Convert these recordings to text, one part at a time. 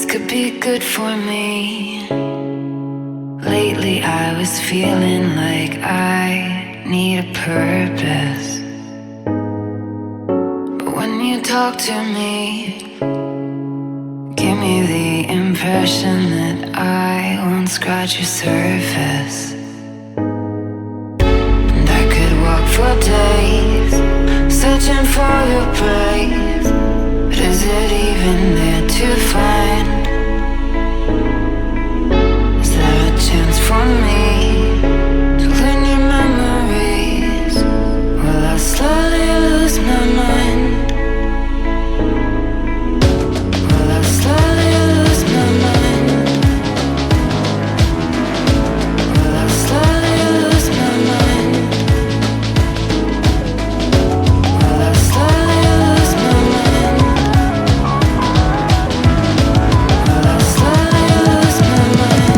could be good for me. Lately I was feeling like I need a purpose. But when you talk to me, give me the impression that I won't scratch your surface. And I could walk for days, searching for your praise. But is it even there to find? Is there a chance for me to learn your memories? Will I slowly lose my mind? Will I slowly lose my mind? Will I slowly lose my mind? Will I slowly lose my mind? Will I slowly lose my mind?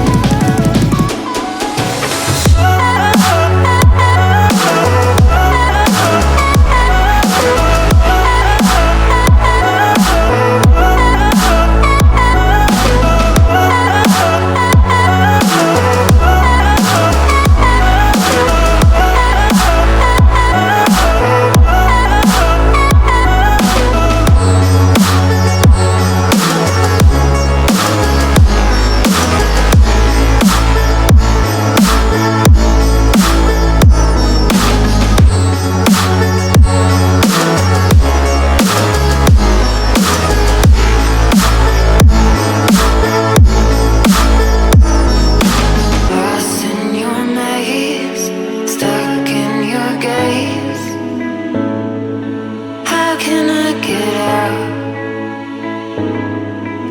Lost in your maze, stuck in your gaze. How can I get out?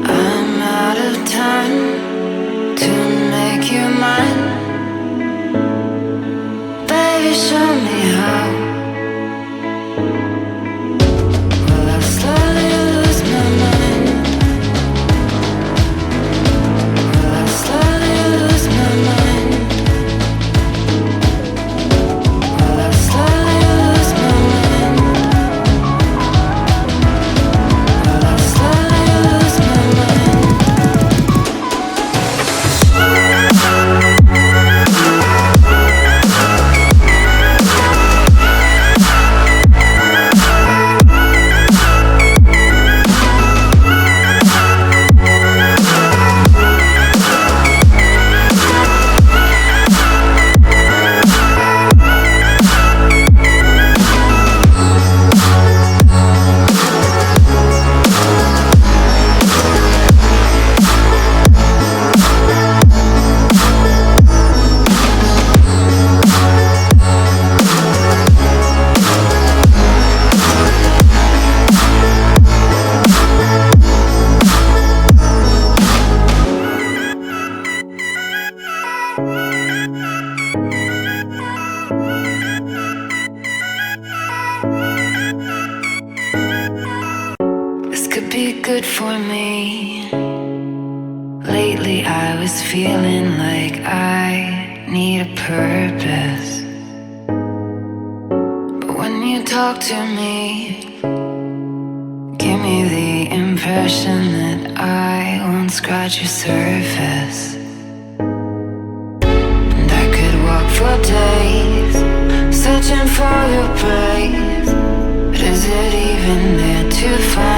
I'm out of time to make you mine. Baby, show me how. Will I slowly lose my mind? Will I slowly lose my mind? Will I slowly lose my mind? Will I slowly lose my mind? This could be good for me. Lately I was feeling like I need a purpose. But when you talk to me, give me the impression that I won't scratch your surface. And I could walk for days, searching for your praise. But is it even there to find?